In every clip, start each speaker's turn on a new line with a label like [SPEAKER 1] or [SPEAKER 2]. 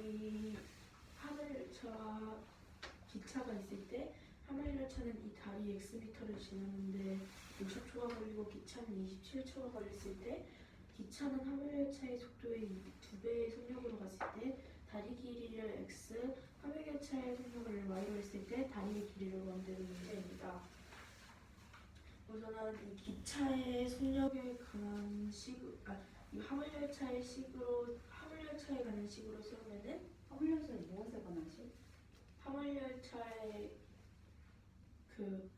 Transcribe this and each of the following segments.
[SPEAKER 1] 이 화물열차와 기차가 있을 때 화물열차는 이 다리 X미터를 지나는데 60초가 걸리고 기차는 27초가 걸렸을 때 기차는 화물열차의 속도의 2배의 속력으로 갔을 때 다리 길이를 X, 화물열차의 속력을 Y로 했을 때 다리의 길이를 구하는 문제입니다. 우선은 이 기차의 속력에 관한 이 화물열차의 화물열차에 관한 식으로 세우면은
[SPEAKER 2] 화물열차에 무엇에 관한 식?
[SPEAKER 1] 화물열차의 그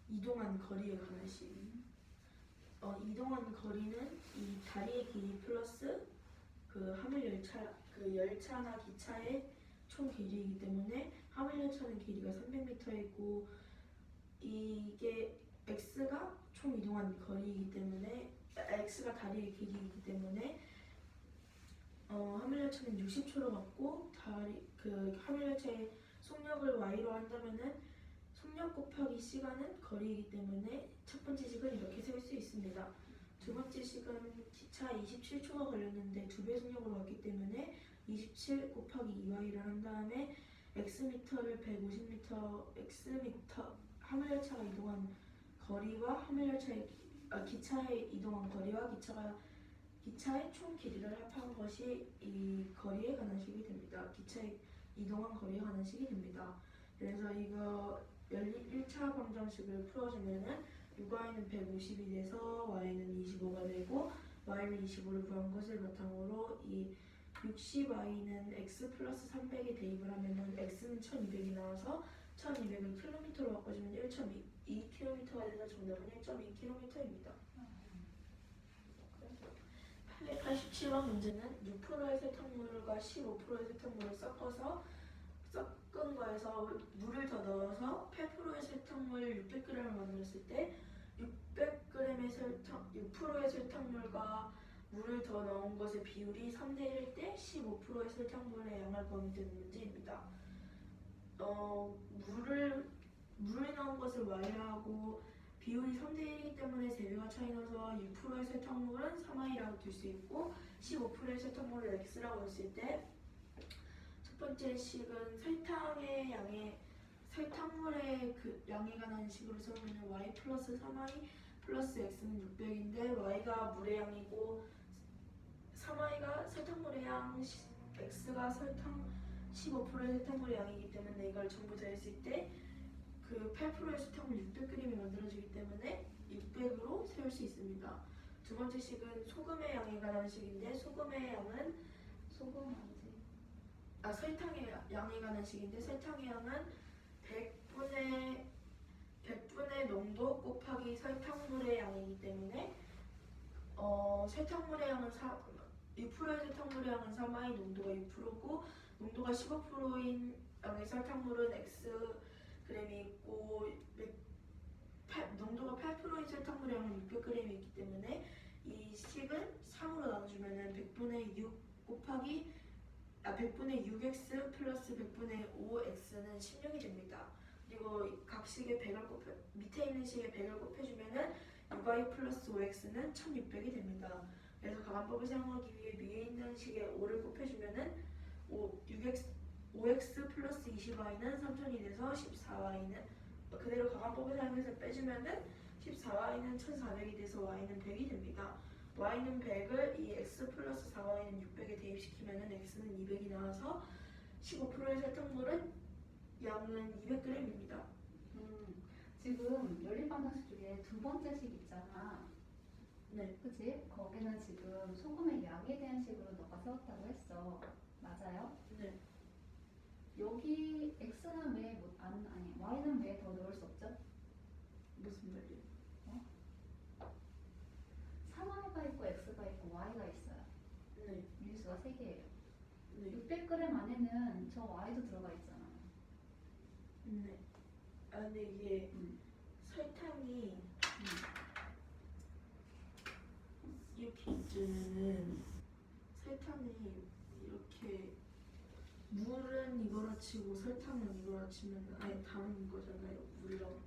[SPEAKER 1] 이동한 거리에 관한 식. 이동한 거리는 이 다리의 길이 플러스 그 열차나 기차의 총 길이이기 때문에 화물열차는 길이가 300m이고 이게 x가 총 이동한 거리이기 때문에 x가 다리의 길이이기 때문에 화물열차는 60초로 갔고 화물열차의 속력을 y로 한다면은 속력 곱하기 시간은 거리이기 때문에 첫 번째 식은 이렇게 세울 수 있습니다. 두 번째 식은 기차 27초가 걸렸는데 2배 속력으로 갔기 때문에 27 곱하기 2y를 한 다음에 x미터를 150m, 화물열차가 이동한 거리와 기차의 이동한 거리와 기차의 총 길이를 합한 것이 이 거리에 관한 식이 됩니다. 기차의 이동한 거리에 관한 식이 됩니다. 그래서 이거 1차 방정식을 풀어주면은 6y는 150이 돼서 y는 25가 되고 y를 25를 구한 것을 바탕으로 이 60y는 x 플러스 300에 대입을 하면은 x는 1200이 나와서 1200을 킬로미터로 바꿔주면 1.2km가 돼서 정답은 1.2km입니다. 887번 문제는 6%의 설탕물과 15%의 설탕물을 섞은 거에서 물을 더 넣어서 8%의 설탕물 600g을 만들었을 때 6%의 설탕물과 물을 더 넣은 것의 비율이 3대 1일 때 15%의 설탕물의 양을 구하면 되는 문제입니다. 물을 넣은 것을 y라고 비율이 3대 1이기 때문에 3배가 차이 나서 6%의 설탕물은 3y라고 둘 수 있고 15%의 설탕물을 x라고 했을 때 첫 번째 식은 설탕물의 그 양에 관한 식으로 세우면 y 플러스 3y 플러스 x는 600인데 y가 물의 양이고 3y가 설탕물의 양, x가 15%의 설탕물의 양이기 때문에 이걸 전부 더했을 때 그 8%의 설탕물 600g이 만들어지기 때문에 600으로 세울 수 있습니다. 두 번째 식은 소금의 양에 관한 식인데 설탕의 양에 관한 식인데 설탕의 양은 100분의 농도 곱하기 설탕물의 양이기 때문에 6%의 설탕물의 양은 3y, 농도가 6%고 농도가 15%인 양의 설탕물은 xg이 있고 농도가 8%인 설탕물의 양은 600g이 있기 때문에 이 식은 3으로 나눠주면은 100분의 6x 플러스 100분의 5x는 16이 됩니다. 그리고 각 식의 100을 밑에 있는 식에 100을 곱해주면은 6y 플러스 5x는 1600이 됩니다. 그래서 가관법을 사용하기 위해 위에 있는 식에 5를 곱해주면은 5x 플러스 20y는 3000이 돼서 14y는 그대로 가관법을 사용해서 빼주면은 14y는 1400이 돼서 y는 100이 됩니다. y는 100을 이 x 플러스 4y는 600에 대입시키면은 x는 200이 나와서 15%의 설탕물은 양은 200g입니다.
[SPEAKER 2] 지금 연립방정식 중에 두 번째 식 있잖아.
[SPEAKER 1] 네.
[SPEAKER 2] 그치? 거기는 지금 소금의 양에 대한 식으로 너가 세웠다고 했어. 맞아요?
[SPEAKER 1] 네.
[SPEAKER 2] 여기 x는 y는 왜 더 넣을 수 없죠?
[SPEAKER 1] 무슨 말이에요?
[SPEAKER 2] 3y가 있고 x가 있고 y가 있어요.
[SPEAKER 1] 네.
[SPEAKER 2] 유수가 3개예요.
[SPEAKER 1] 네.
[SPEAKER 2] 600g 안에는 저 y도 들어가 있잖아.
[SPEAKER 1] 네. 근데 이게 설탕이 이렇게 있으면은 설탕이 이렇게 물은 이거라 치고 설탕은 이거라 치면 아예 다른 거잖아요. 물이랑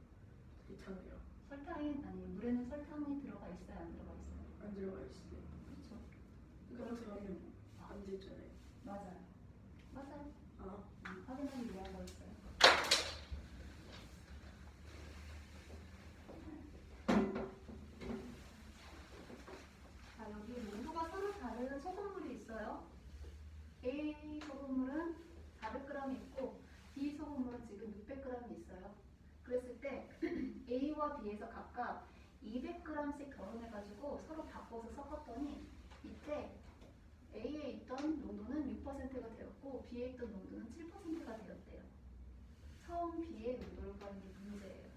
[SPEAKER 1] 설탕이랑
[SPEAKER 2] 물에는 설탕이 들어가 있어요? 안 들어가 있어요?
[SPEAKER 1] 안 들어가 있어요.
[SPEAKER 2] 그렇죠.
[SPEAKER 1] 그래서 안 되잖아요.
[SPEAKER 2] 맞아요. 소금물은 400g이 있고 B 소금물은 지금 600g이 있어요. 그랬을 때 A와 B에서 각각 200g씩 덜어내가지고 서로 바꿔서 섞었더니 이때 A에 있던 농도는 6%가 되었고 B에 있던 농도는 7%가 되었대요. 처음 B의 농도를 구하는 게 문제예요.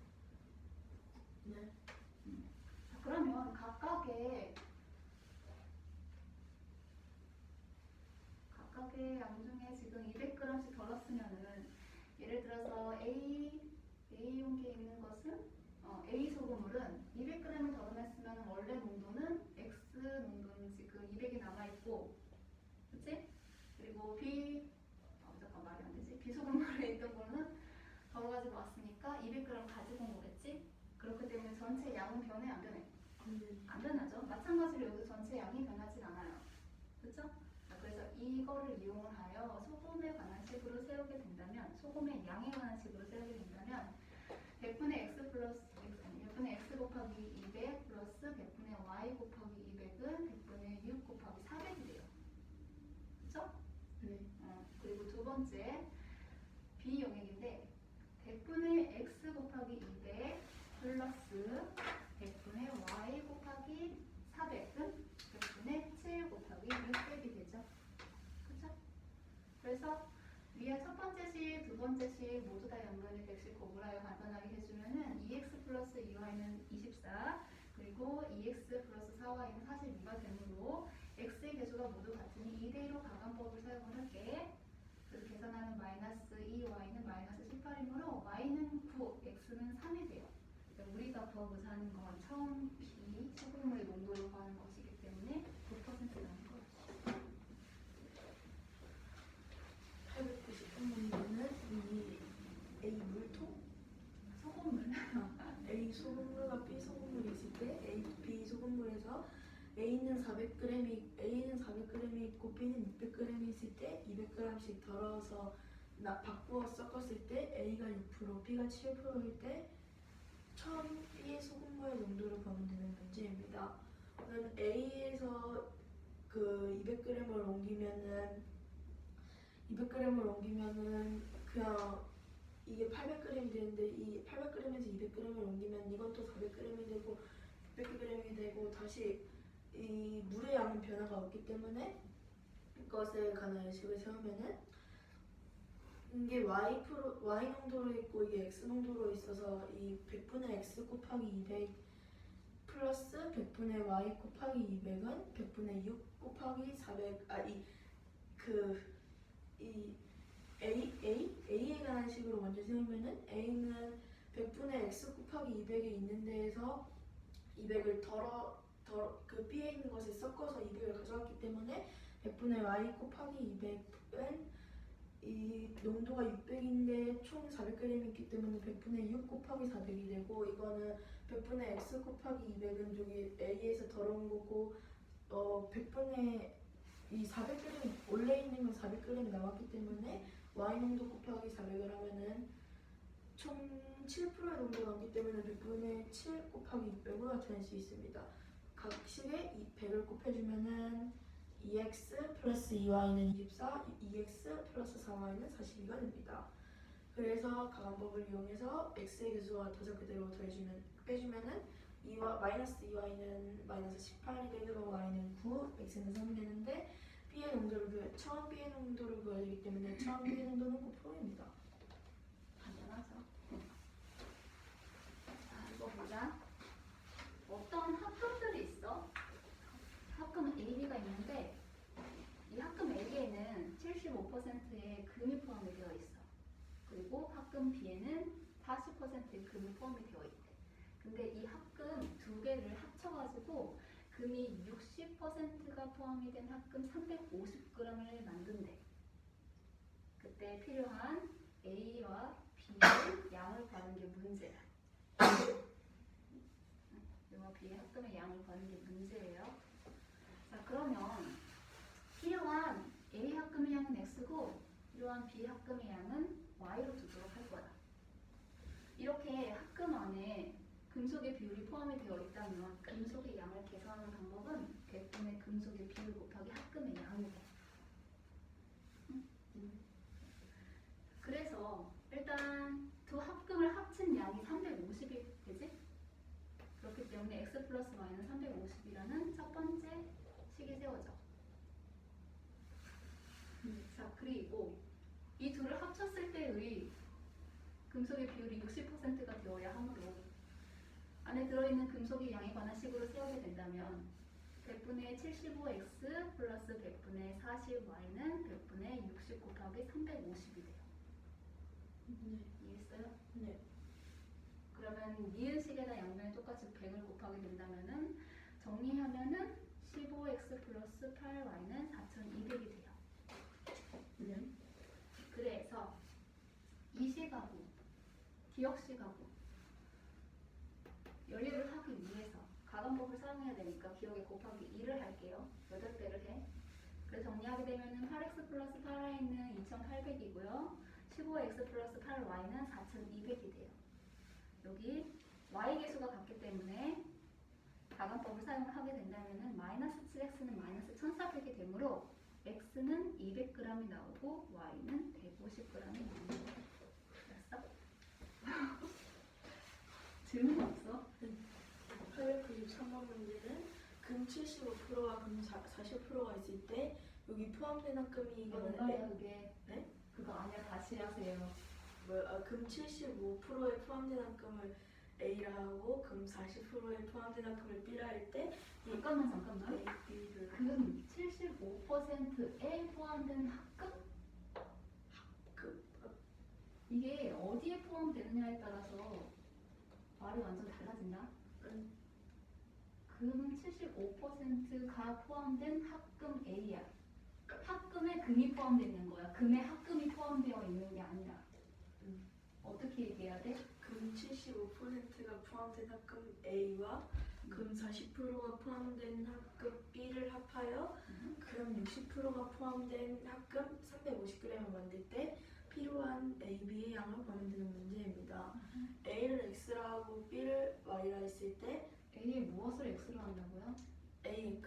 [SPEAKER 1] 네.
[SPEAKER 2] 자, 그러면 각각의 양 중에 지금 200g씩 덜었으면은 예를 들어서 A 용기에 있는 것은 A 소금물은 200g을 덜어냈으면 원래 농도는 X 농도는 지금 200이 남아있고, 그치? 그리고 잠깐 말이 안 되지. B 소금물에 있던 거는 덜어가지고 왔으니까 200g 가지고 온 거겠지? 그렇기 때문에 전체 양은 변해 안 변해? 안 변하죠. 마찬가지로 여기도 전체 양이 변하진 않아요. 그렇죠? 그래서 이거를 이용을 하여 소금에 관한 식으로 세우게 된다면, 소금의 양에 관한 식으로 세우게 된다면 100분의 x 플러스 100분의 x 곱하기 200 플러스 100분의 y 곱하기 200은 100분의 6 곱하기 400이 돼요. 그렇죠?
[SPEAKER 1] 네.
[SPEAKER 2] 그리고 두 번째 b 용액인데 100분의 x 곱하기 200 플러스 100분의 y 곱하기 400은 100분의 7 곱하기 600이 되죠. 그쵸? 그래서 위에 첫 번째 식, 두 번째 식 모두 다 양변의 100씩 고글하여 간단하게 해주면은 2x 플러스 2y는 24, 그리고 2x 플러스 4y는 42가 되므로 x의 개수가 모두 같으니 2대1로 가간법을 사용을 할게. 그래서 계산하면 마이너스 2y는 마이너스 18이므로 y는 9, x는 3이 돼요. 우리가 구하고자 하는 건 처음 B 소금물의 농도를 구하는 것이기 때문에 9%라는 거예요.
[SPEAKER 1] 890분면은 이 A 물통?
[SPEAKER 2] 소금물.
[SPEAKER 1] A 소금물과 B 소금물이 있을 때 A, B 소금물에서 A는 400g이 있고 B는 600g이 있을 때 200g씩 덜어서 바꾸어 섞었을 때 A가 6%, B가 7%일 때 처음 B의 소금물의 농도를 구하면 되는 문제입니다. 그러면 A에서 그 200g을 옮기면은 그냥 이게 800g이 되는데 이 800g에서 200g을 옮기면 이건 또 400g이 되고 600g이 되고 다시 이 물의 양은 변화가 없기 때문에 이것에 관한 의식을 세우면은 이게 y 농도로 있고 이게 x 농도로 있어서 이 100분의 x 곱하기 200 플러스 100분의 y 곱하기 200은 100분의 6 곱하기 400 A에 관한 식으로 먼저 세우면은 A는 100분의 x 곱하기 200에 있는 데에서 200을 그 B에 있는 것을 섞어서 200을 가져왔기 때문에 100분의 y 곱하기 200은 이 농도가 600인데 총 400g이 있기 때문에 100분의 6 곱하기 400이 되고, 이거는 100분의 x 곱하기 200은 저기 A에서 덜어온 거고 100분의 이 400g 원래 있는 건 400g이 나왔기 때문에 y 농도 곱하기 400을 하면은 총 7%의 농도가 나오기 때문에 100분의 7 곱하기 600으로 나타낼 수 있습니다. 각 식에 이 100을 곱해주면은 2x 플러스 2y는 24, 2x 플러스 4y는 42가 됩니다. 그래서 가간법을 이용해서 x의 개수와 도자 그대로 빼주면은 마이너스 2y는 마이너스 18이 되고 y는 9, x는 3이 되는데 처음 B의 농도를 구해야 되기 때문에 처음 B의 농도는 9%입니다.
[SPEAKER 2] 간단하죠. 자, 이거 보자. 어떤 합금들이 있어. 합금 AB가 있는데 이 합금 A에는 75%의 금이 포함이 되어 있어. 그리고 합금 B에는 40%의 금이 포함이 되어 있대. 근데 이 합금 두 개를 합쳐가지고 금이 60%가 포함이 된 합금 350g을 만든대. 그때 필요한 A와 B의 양을 구하는 게 문제야. A와 B의 합금의 양을 구하는 게 문제예요. 자, 그러면 필요한 A 합금의 양은 X고 필요한 B 합금의 양은 Y로 두도록 할 거야. 이렇게 합금 안에 금속의 비율이 포함이 되어 있다면 금속의 양을 계산하는 방법은 100분의 금속의 비율 곱하기 합금의 양이 돼. 그리고 이 둘을 합쳤을 때의 금속의 비율이 60%가 되어야 하므로 안에 들어있는 금속의 양에 관한 식으로 세우게 된다면 100분의 75x 플러스 100분의 40y는 100분의 60 곱하기 350이 돼요.
[SPEAKER 1] 네.
[SPEAKER 2] 이해했어요?
[SPEAKER 1] 네.
[SPEAKER 2] 그러면 니은식에다 양면을 똑같이 100을 곱하게 된다면은 정리하면은 15x 플러스 8y는 4200이 돼요.
[SPEAKER 1] 네.
[SPEAKER 2] 그래서 이 식하고 기억식하고 연립을 하기 위해서 가감법을 사용해야 되니까 기억에 곱하기 2를 할게요. 8배를 해. 그래서 정리하게 되면은 8x 플러스 8y는 2800이고요. 15x 플러스 8y는 4200이 돼요. 여기 y 계수가 같기 때문에 가감법을 사용을 하게 된다면은 마이너스 7x는 마이너스 1400이 되므로 x는 200g이 나오고 y는 150g이 나옵니다. 알았어? 질문 없어?
[SPEAKER 1] 893번 문제는 금 75%와 금 40%가 있을 때 여기 포함된 금이
[SPEAKER 2] 뭔가요 그게?
[SPEAKER 1] 네?
[SPEAKER 2] 그거 아니야. 다시 하세요.
[SPEAKER 1] 금 75%에 포함된 금을 A라 하고 금 40%에 포함된 금을 B라 할 때
[SPEAKER 2] 잠깐만.
[SPEAKER 1] A, B를
[SPEAKER 2] 금 75%에 포함된 합금?
[SPEAKER 1] 그
[SPEAKER 2] 이게 어디에 포함되느냐에 따라서 말이 완전 달라진다. 금 75%가 포함된 합금 A야. 합금에 금이 포함되어 있는 거야. 금에 합금이 포함되어 있는 게 아니라. 어떻게 얘기해야 돼?
[SPEAKER 1] 금 75%가 포함된 합금 A와 금 40%가 포함된 합금 B를 합하여 금 60%가 포함된 합금 350g을 만들 때 필요한 A, B의 양을 구하면 되는 문제입니다. A를 X라 하고 B를 Y라 했을 때
[SPEAKER 2] A에 무엇을 X로 한다고요?
[SPEAKER 1] A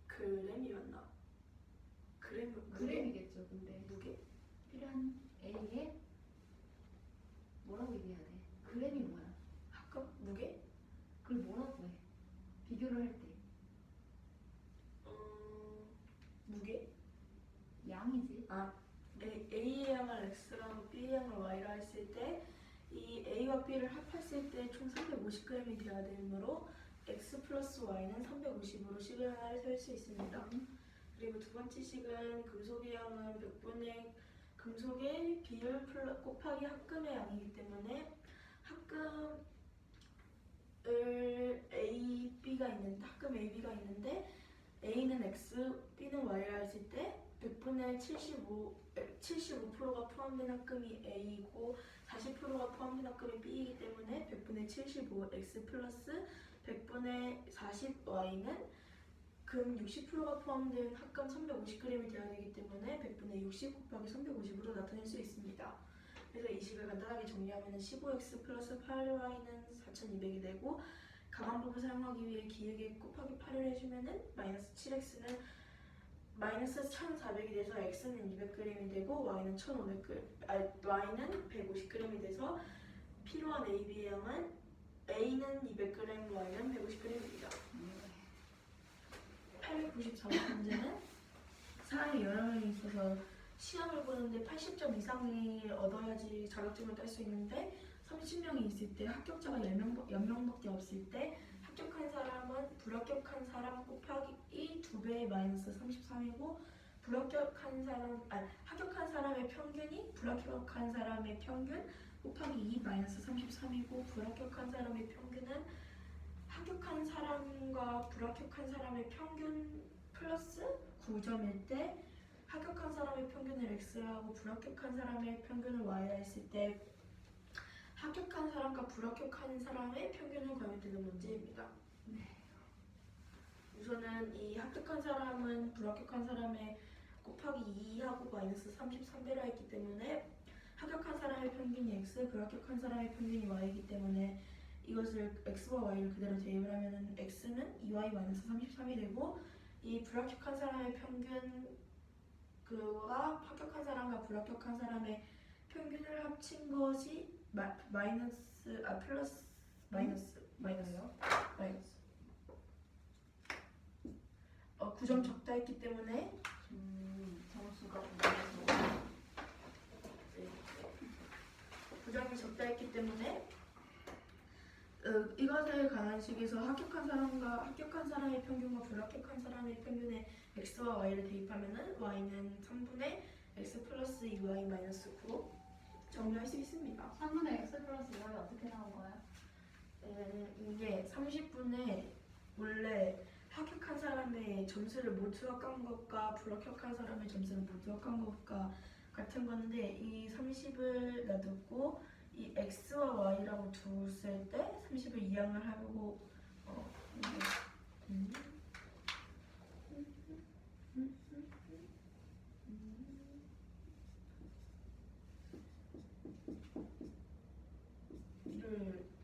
[SPEAKER 1] 그램이 맞나? 무게?
[SPEAKER 2] 그램이겠죠. 근데
[SPEAKER 1] 무게?
[SPEAKER 2] 필요한 A에 뭐라고 얘기해야 돼? 그램이 뭐야?
[SPEAKER 1] 합금? 무게?
[SPEAKER 2] 그걸 뭐라고 해? 비교를 할 때.
[SPEAKER 1] 무게?
[SPEAKER 2] 양이지.
[SPEAKER 1] A의 양을 X랑 B의 양을 Y라 했을 때 이 A와 B를 합했을 때 총 350g이 되어야 되므로 X 플러스 Y는 350으로 식을 하나를 세울 수 있습니다. 그리고 두 번째 식은 금속의 양은 100분의 금속의 비율 곱하기 합금의 양이기 때문에 합금을 합금 A, B가 있는데 A는 X, B는 Y라 했을 때 100분의 75%가 포함된 합금이 A이고 40%가 포함된 합금이 B이기 때문에 100분의 75X 플러스 100분의 40Y는 금 60%가 포함된 합금 350g이 되어야 되기 때문에 100분의 60 곱하기 350으로 나타낼 수 있습니다. 그래서 이 식을 간단하게 정리하면 15x 플러스 8y는 4200이 되고 가감법을 사용하기 위해 기획에 곱하기 8을 해주면은 마이너스 7x는 마이너스 1400이 돼서 x는 200g이 되고 y는 y는 150g이 돼서 필요한 A, B의 양은 A는 200g, Y는 150g입니다. 894번 문제는 사람이 여러 명이 있어서 시험을 보는데 80점 이상을 얻어야지 자격증을 딸 수 있는데 30명이 있을 때 합격자가 10명밖에 없을 때 합격한 사람은 불합격한 사람 곱하기 2배의 마이너스 33이고 합격한 사람의 평균이 불합격한 사람의 평균 곱하기 2 마이너스 33이고 불합격한 사람의 평균은 합격한 사람과 불합격한 사람의 평균 플러스 9점일 때 합격한 사람의 평균을 X라고 불합격한 사람의 평균을 Y라 했을 때 합격한 사람과 불합격한 사람의 평균을 구하면 되는 문제입니다. 우선은 이 합격한 사람은 불합격한 사람의 곱하기 2하고 마이너스 33배라 했기 때문에 합격한 사람의 평균이 X, 불합격한 사람의 평균이 Y이기 때문에 이것을 X와 Y를 그대로 대입을 하면 X는 2Y 마이너스 33이 되고 이 불합격한 사람의 평균 그와 합격한 사람과 불합격한 사람의 평균을 합친 것이 플러스 마이너스요? 마이너스 9점 적다 했기 때문에
[SPEAKER 2] 정수 함수가 부정해서
[SPEAKER 1] 부정이 적다 했기 때문에 이것에 관한 식에서 합격한 사람의 평균과 불합격한 사람의 평균의 x와 y를 대입하면은 y는 3분의 x 플러스 2y 마이너스 9로 정리할 수 있습니다.
[SPEAKER 2] 3분의 x 플러스 2y 어떻게 나온 거야?
[SPEAKER 1] 이게 30분의 원래 합격한 사람의 점수를 모두 합한 것과 불합격한 사람의 점수를 모두 합한 것과 같은 건데 이 30을 놔두고 이 x와 y라고 두었을 때 30을 이항을 하고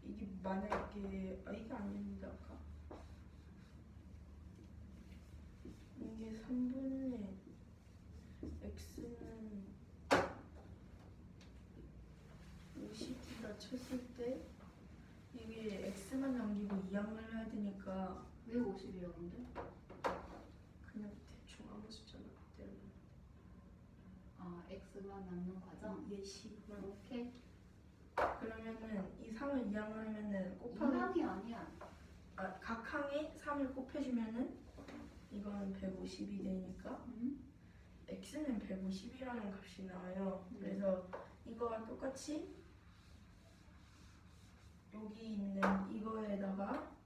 [SPEAKER 1] 이게 만약에 이게 아닙니다. 아까 이게 3분의 x는 50이라 쳤을 때 이게 x만 남기고 이항을 해야 되니까
[SPEAKER 2] 왜 50이었는데?
[SPEAKER 1] 그냥 대충 아무 숫자나 그대로
[SPEAKER 2] 아, x만 남는 과정?
[SPEAKER 1] 예식만
[SPEAKER 2] 오케이.
[SPEAKER 1] 그러면은 이 3을 이항을 하면은 곱하기
[SPEAKER 2] 이항이 아니야.
[SPEAKER 1] 각 항에 3을 곱해주면은 이거는 150이 되니까 x는 150이라는 값이 나와요. 그래서 이거와 똑같이 여기 있는 이거에다가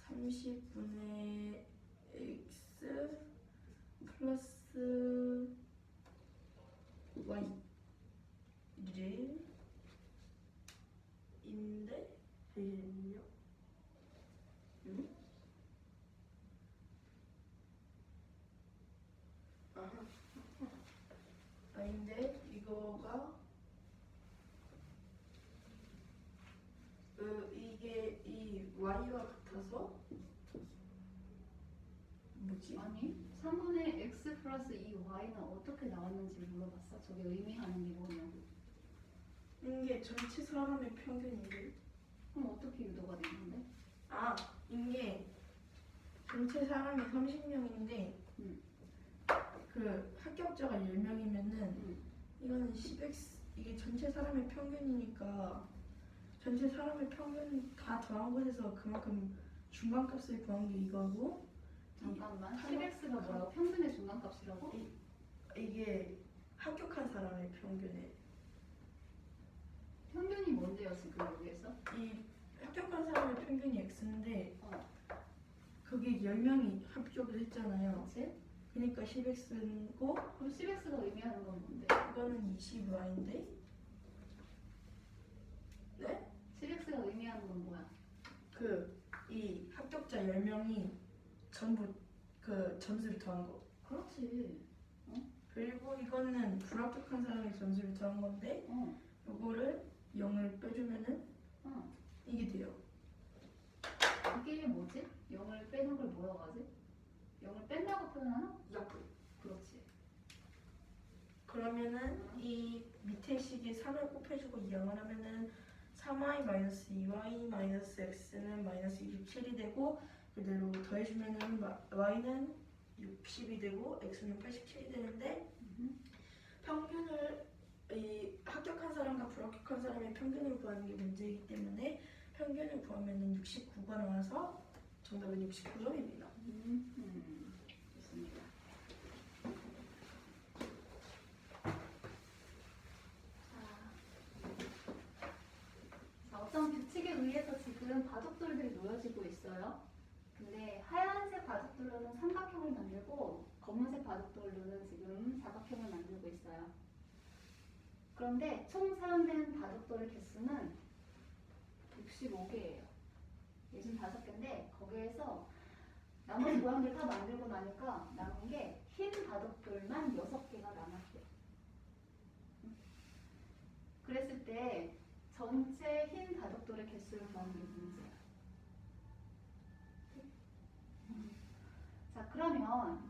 [SPEAKER 1] 30분의 x 플러스 y를 인데 되거든요. 아닌데 이거가 이게 이 y와 같아서 뭐지?
[SPEAKER 2] 아니, 3분의 x 플러스 2y는 어떻게 나왔는지 물어봤어. 저게 의미하는 게 뭐냐고.
[SPEAKER 1] 이게 전체 사람의 평균인데
[SPEAKER 2] 그럼 어떻게 유도가 되는데?
[SPEAKER 1] 이게 전체 사람이 30명인데 그 합격자가 10명이면은 이거는 10x 이게 전체 사람의 평균이니까 전체 사람의 평균 다 더한 것에서 그만큼 중간값을 구한 게 이거고
[SPEAKER 2] 잠깐만, 10x가 뭐라고? 평균의 중간값이라고?
[SPEAKER 1] 이게 합격한 사람의 평균에
[SPEAKER 2] 평균이 뭔데요, 지금 여기에서?
[SPEAKER 1] 이 합격한 사람의 평균이 x인데 그게 10명이 합격을 했잖아요.
[SPEAKER 2] 그치?
[SPEAKER 1] 그러니까 10x고
[SPEAKER 2] 그럼 10x가 의미하는 건 뭔데?
[SPEAKER 1] 이거는 20y인데 네?
[SPEAKER 2] 10x가 의미하는 건 뭐야?
[SPEAKER 1] 이 합격자 10명이 전부 그 점수를 더한 거.
[SPEAKER 2] 그렇지.
[SPEAKER 1] 그리고 이거는 불합격한 사람의 점수를 더한 건데 이거를 0을 빼주면은 이게 돼요.
[SPEAKER 2] 이게 뭐지? 0을 빼는 걸 뭐라고 하지? 0을 뺀다고 표현하나?
[SPEAKER 1] 약분.
[SPEAKER 2] 그렇지.
[SPEAKER 1] 그러면은 이 밑에 식에 3을 곱해주고 이항을 하면은 3y-2y-x는 마이너스 27이 되고 그대로 더해주면은 y는 60이 되고 x는 87이 되는데 평균을 이 합격한 사람과 불합격한 사람의 평균을 구하는 게 문제이기 때문에 평균을 구하면은 69가 나와서 정답은 69점입니다.
[SPEAKER 2] 좋습니다. 자, 어떤 규칙에 의해서 지금 바둑돌들이 놓여지고 있어요. 근데 하얀색 바둑돌로는 삼각형을 만들고 검은색 바둑돌로는 지금 사각형을 만들고 있어요. 그런데 총 사용된 바둑돌의 개수는 65개예요. 65개인데 거기에서 나머지 모양들 다 만들고 나니까 남은 게 흰 바둑돌만 6개가 남았대요. 그랬을 때 전체 흰 바둑돌의 개수를 구하는 게 문제야. 자, 그러면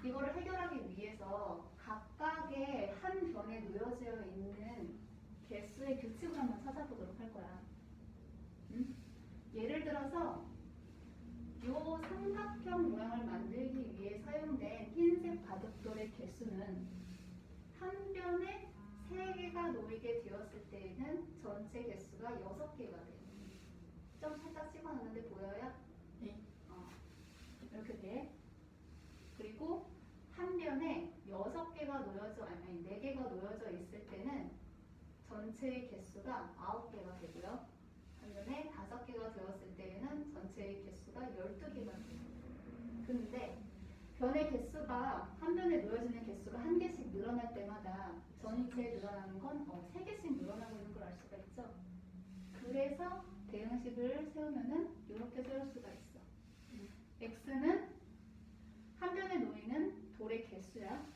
[SPEAKER 2] 이거를 해결하기 위해서 각각의 한 변에 놓여져 있는 개수의 규칙을 한번 찾아보도록 할 거야. 예를 들어서 이 삼각형 모양을 만들기 위해 사용된 흰색 바둑돌의 개수는 개가 놓이게 되었을 때에는 전체 개수가 6개가 돼요. 좀 살짝 찍어놨는데 보여요?
[SPEAKER 1] 네.
[SPEAKER 2] 이렇게 돼. 그리고 한 변에 6개가 놓여져, 아니 4개가 놓여져 있을 때는 전체의 개수가 9개가 되고요. 한 변에 5개가 되었을 때에는 전체의 개수가 12개가 돼요. 근데 변의 개수가 한 변에 놓여지는 개수가 한 개씩 늘어날 때마다 전체에 늘어나는 건 3개씩 늘어나고 있는 걸 알 수가 있죠. 그래서 대응식을 세우면은 이렇게 세울 수가 있어. x는 한 변에 놓이는 돌의 개수야.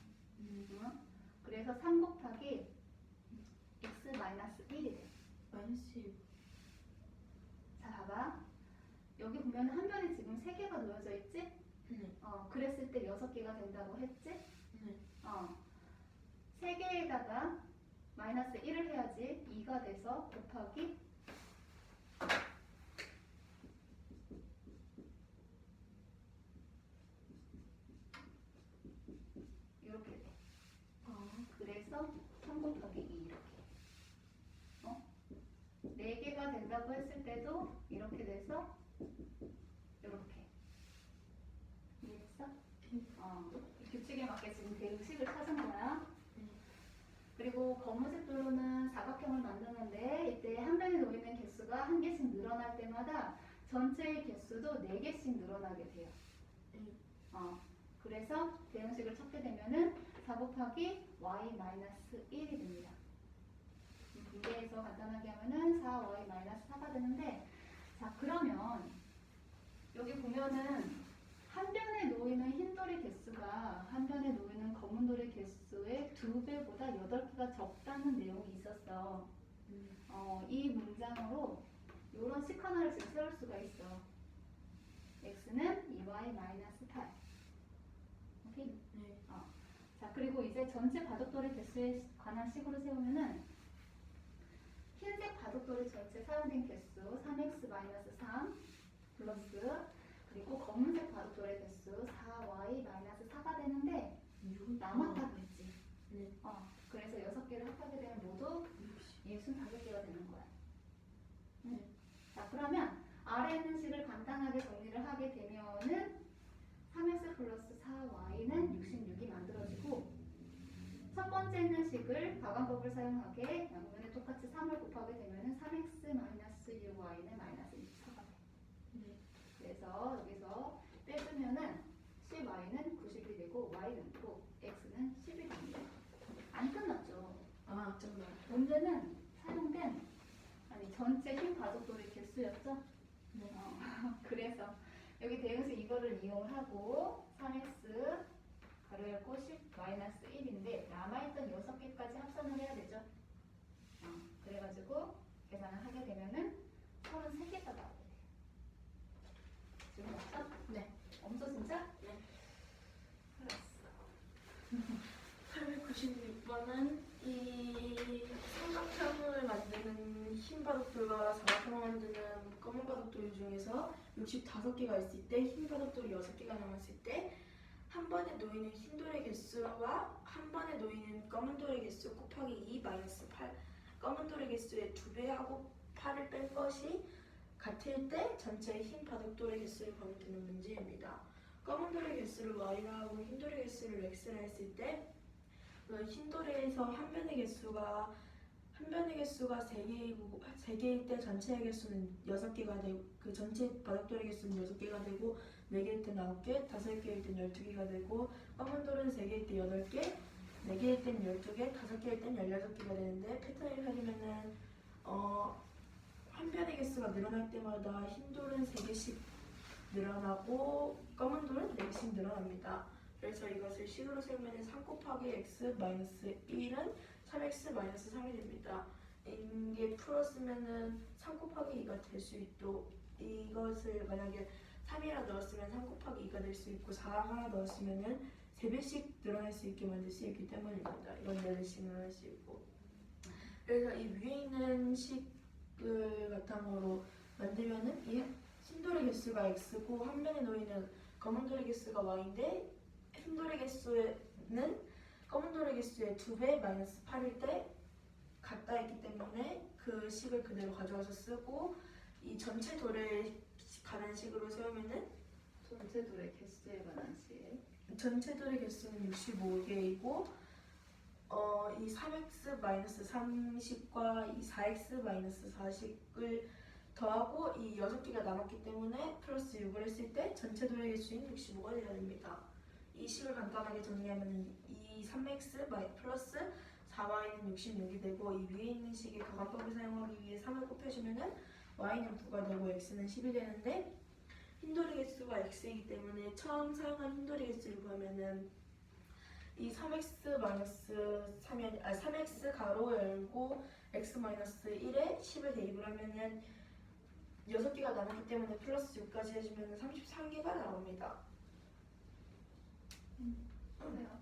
[SPEAKER 2] 그래서 3 곱하기 x-1이 돼.
[SPEAKER 1] 마이너스 1.
[SPEAKER 2] 자, 봐봐. 여기 보면 한 변에 지금 3개가 놓여져 있지?
[SPEAKER 1] 네.
[SPEAKER 2] 그랬을 때 6개가 된다고 했지?
[SPEAKER 1] 네.
[SPEAKER 2] 3개에다가 마이너스 1을 해야지 2가 돼서 곱하기 이렇게 돼. 그래서 3 곱하기 2 이렇게. 4개가 된다고 했을 때도 이렇게 돼서 이렇게. 이해했어? 규칙에 맞게 지금 대응식을 찾은 거야. 그리고 검은색 블루는 사각형을 만드는데 이때 한 변에 놓이는 개수가 한 개씩 늘어날 때마다 전체의 개수도 4개씩 늘어나게 돼요. 그래서 대응식을 찾게 되면은 4 곱하기 y-1이 됩니다. 분배해서 간단하게 하면은 4y-4가 되는데, 자, 그러면 여기 보면은 한 변에 놓이는 흰 돌의 개수가 한 변에 놓이는 검은 돌의 개수의 2배보다 8개가 적다는 내용이 있었어. 이 문장으로 이런 식 하나를 지금 세울 수가 있어. x는 2y-8. 오케이?
[SPEAKER 1] 네.
[SPEAKER 2] 자, 그리고 이제 전체 바둑돌의 개수에 관한 식으로 세우면은 흰색 바둑돌의 전체 사용된 개수 3x-3 플러스 그리고 검은색 바둑돌의 개수 4y-4가 되는데 남았다고 했지.
[SPEAKER 1] 네.
[SPEAKER 2] 그래서 6개를 합하게 되면 모두 65개가 되는 거야.
[SPEAKER 1] 네.
[SPEAKER 2] 자, 그러면 아래 있는 식을 간단하게 정리를 하게 되면은 3x 플러스 4y는 66이 만들어지고, 첫 번째 있는 식을 가관법을 사용하게 양변에 똑같이 3을 곱하게 되면은 3x-6y는 마이너스 24가 돼.
[SPEAKER 1] 네.
[SPEAKER 2] 그래서 여기서 빼주면은 cy는 90이 되고 y는 9, x는 10이 됩니다. 안 끝났죠.
[SPEAKER 1] 정말.
[SPEAKER 2] 문제는 사용된 전체 흰 바둑돌의 개수였죠.
[SPEAKER 1] 네.
[SPEAKER 2] 그래서 여기 대응식 이거를 이용하고 3x 가로 열고 10 마이너스 1인데 남아있던 6개까지 합산을 해야 되죠. 그래가지고 계산을 하게 되면은 33개가 나오게 돼요. 지금 맞죠?
[SPEAKER 1] 네.
[SPEAKER 2] 엄청 진짜?
[SPEAKER 1] 네.
[SPEAKER 2] 알았어.
[SPEAKER 1] 896번은 이 삼각형을 만드는 흰 바둑돌과 사각형을 만드는 검은 바둑돌 중에서 65개가 있을 때 흰 바둑돌이 6개가 남았을 때 한 번에 놓이는 흰 돌의 개수와 한 번에 놓이는 검은 돌의 개수 곱하기 2 마이너스 8 검은 돌의 개수의 2배하고 8을 뺀 것이 같을 때 전체 흰 바둑돌의 개수를 구하면 되는 문제입니다. 검은 돌의 개수를 y라 하고 흰 돌의 개수를 x라 했을 때 흰 돌에서 한 변의 개수가 3개일 때 전체의 개수는 6개가 되고 그 전체 바둑돌의 개수는 6개가 되고 4개일 땐 9개, 5개일 땐 12개가 되고 검은 돌은 3개일 때 8개, 4개일 땐 12개, 5개일 땐 16개가 되는데 패턴을 하려면은 한 변의 개수가 늘어날 때마다 흰 돌은 3개씩 늘어나고 검은 돌은 4개씩 늘어납니다. 그래서 이것을 식으로 세우면 3 곱하기 x 마이너스 1은 3x 마이너스 3이 됩니다. 이게 풀었으면은 3 곱하기 2가 될 수 있도록 이것을 만약에 3이라 넣었으면 3 곱하기 2가 될 수 있고 4 하나 넣었으면은 3배씩 늘어날 수 있게 만들 수 있기 때문입니다. 이런 내리식 늘어날 수 있고. 그래서 이 위에 있는 식을 바탕으로 만들면은 이 흰돌의 개수가 x고 한 변에 놓이는 검은 돌의 개수가 y인데 흰돌의 개수는 검은 돌의 개수의 2배 마이너스 8일 때 같다 했기 때문에 그 식을 그대로 가져와서 쓰고 이 전체 도를 가는 식으로 세우면은
[SPEAKER 2] 전체 돌의 개수에 관한 식.
[SPEAKER 1] 전체 돌의 개수는 65개이고 이 3x-30과 이 4x-40을 더하고 이 6개가 남았기 때문에 플러스 6을 했을 때 전체 돌의 개수인 65가 되어야 됩니다. 이 식을 간단하게 정리하면 이 3x 플러스 4y는 66이 되고 이 위에 있는 식의 가관법을 사용하기 위해 3을 곱해주면은 y는 9가 되고 x는 10이 되는데 흰돌이 개수가 x이기 때문에 처음 사용한 흰돌이 개수를 구하면은 이 3x 가로 열고 x-1에 10을 대입을 하면은 6개가 남았기 때문에 플러스 6까지 해주면 33개가 나옵니다.
[SPEAKER 2] 그래요.